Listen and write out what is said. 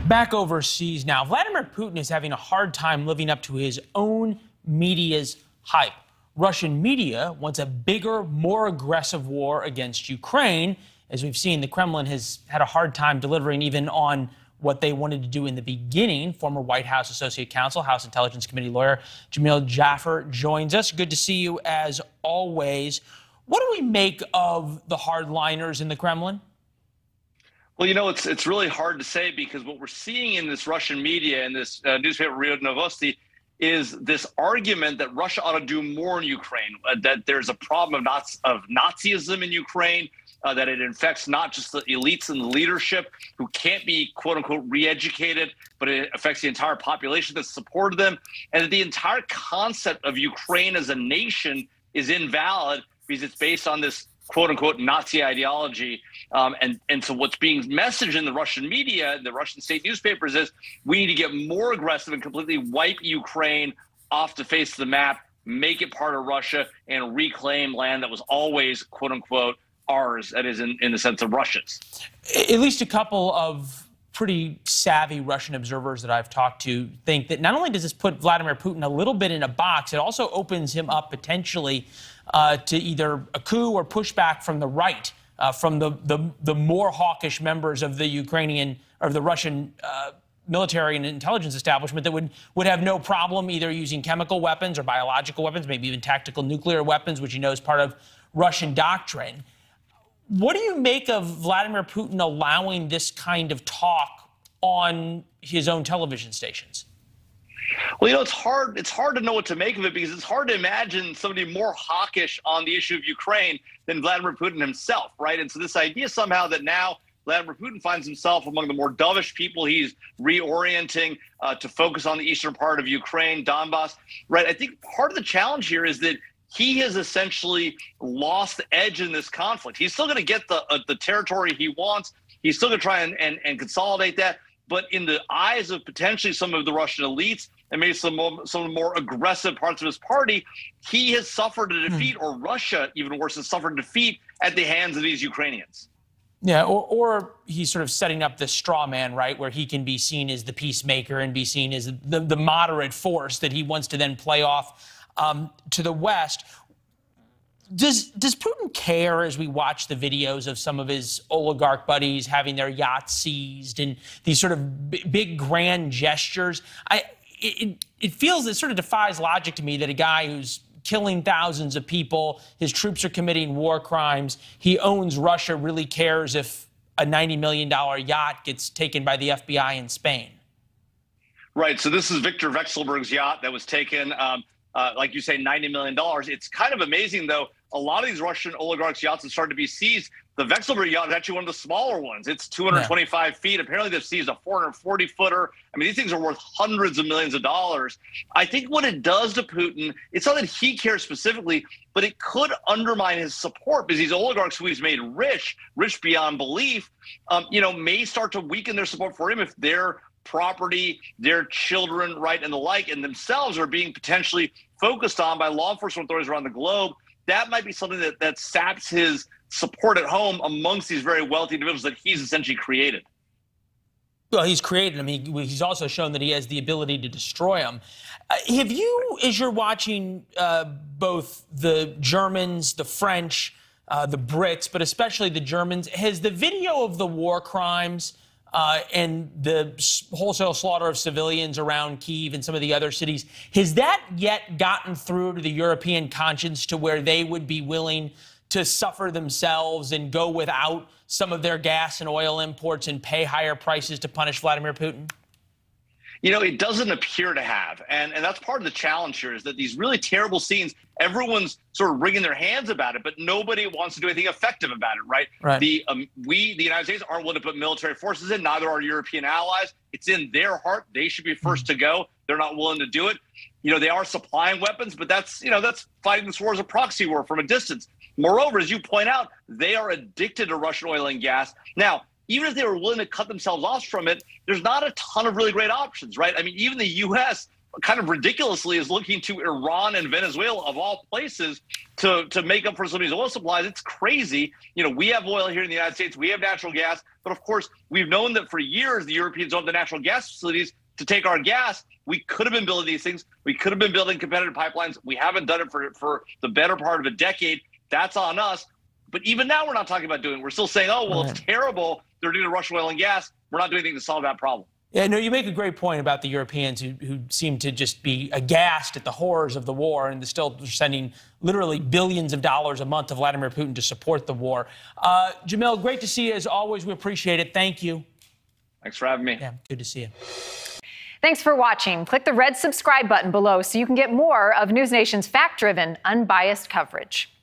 Back overseas now, Vladimir Putin is having a hard time living up to his own media's hype. Russian media wants a bigger, more aggressive war against Ukraine. As we've seen, the Kremlin has had a hard time delivering even on what they wanted to do in the beginning. Former White House Associate Counsel, House Intelligence Committee lawyer Jamil Jaffer joins us. Good to see you as always. What do we make of the hardliners in the Kremlin? Well, you know, it's really hard to say, because what we're seeing in this Russian media and this newspaper Ria Novosti is this argument that Russia ought to do more in Ukraine, that there's a problem of Nazism in Ukraine, that it infects not just the elites and the leadership who can't be, quote unquote, re-educated, but it affects the entire population that supported them, and that the entire concept of Ukraine as a nation is invalid because it's based on this quote unquote Nazi ideology. And so what's being messaged in the Russian media, the Russian state newspapers, is we need to get more aggressive and completely wipe Ukraine off the face of the map, make it part of Russia, and reclaim land that was always quote unquote ours, that is in the sense of Russia's. At least a couple of pretty savvy Russian observers that I've talked to think that not only does this put Vladimir Putin a little bit in a box, it also opens him up potentially to either a coup or pushback from the right, from the more hawkish members of the Ukrainian or the Russian military and intelligence establishment that would have no problem either using chemical weapons or biological weapons, maybe even tactical nuclear weapons, which you know is part of Russian doctrine. What do you make of Vladimir Putin allowing this kind of talk on his own television stations? Well, you know, it's hard to know what to make of it, because it's hard to imagine somebody more hawkish on the issue of Ukraine than Vladimir Putin himself, right? And so this idea somehow that now Vladimir Putin finds himself among the more dovish people, he's reorienting to focus on the eastern part of Ukraine, Donbass, right? I think part of the challenge here is that he has essentially lost the edge in this conflict. He's still going to get the territory he wants. He's still going to try and consolidate that. But in the eyes of potentially some of the Russian elites and maybe some of the more aggressive parts of his party, he has suffered a defeat, or Russia, even worse, has suffered defeat at the hands of these Ukrainians. Yeah, or he's sort of setting up this straw man, right, where he can be seen as the peacemaker and be seen as the moderate force that he wants to then play off to the West. Does Putin care, as we watch the videos of some of his oligarch buddies having their yachts seized and these sort of big grand gestures? It feels, it sort of defies logic to me that a guy who's killing thousands of people, his troops are committing war crimes, he owns Russia, really cares if a $90 million yacht gets taken by the FBI in Spain. Right. So this is Viktor Vekselberg's yacht that was taken. Like you say, $90 million. It's kind of amazing, though. A lot of these Russian oligarchs' yachts have started to be seized. The Vekselberg yacht is actually one of the smaller ones. It's 225 feet. Apparently, they've seized a 440-footer. I mean, these things are worth hundreds of millions of dollars. I think what it does to Putin, it's not that he cares specifically, but it could undermine his support, because these oligarchs who he's made rich beyond belief, may start to weaken their support for him if their property, their children, right, and the like, and themselves are being potentially focused on by law enforcement authorities around the globe. That might be something that saps his support at home amongst these very wealthy individuals that he's essentially created. Well, he's created them. He's also shown that he has the ability to destroy them. Have you, as you're watching both the Germans, the French, the Brits, but especially the Germans, has the video of the war crimes and the wholesale slaughter of civilians around Kyiv and some of the other cities, has that yet gotten through to the European conscience to where they would be willing to suffer themselves and go without some of their gas and oil imports and pay higher prices to punish Vladimir Putin? You know, it doesn't appear to have. And that's part of the challenge here, is that these really terrible scenes, everyone's sort of wringing their hands about it, but nobody wants to do anything effective about it, right? The United States, aren't willing to put military forces in, neither are European allies. It's in their heart. They should be first to go. They're not willing to do it. You know, they are supplying weapons, but that's fighting this war as a proxy war from a distance. Moreover, as you point out, they are addicted to Russian oil and gas. Now, even if they were willing to cut themselves off from it, there's not a ton of really great options, right? I mean, even the U.S. kind of ridiculously is looking to Iran and Venezuela, of all places, to make up for some of these oil supplies. It's crazy. We have oil here in the United States. We have natural gas. But of course, we've known that for years the Europeans own the natural gas facilities to take our gas. We could have been building these things. We could have been building competitive pipelines. We haven't done it for the better part of a decade. That's on us. But even now, we're not talking about doing it. We're still saying, oh, well, it's terrible. They're doing Russian oil and gas. We're not doing anything to solve that problem. Yeah, no, you make a great point about the Europeans who seem to just be aghast at the horrors of the war and still sending literally billions of dollars a month to Vladimir Putin to support the war. Jamil, great to see you as always. We appreciate it. Thank you. Thanks for having me. Yeah, good to see you. Thanks for watching. Click the red subscribe button below so you can get more of NewsNation's fact-driven, unbiased coverage.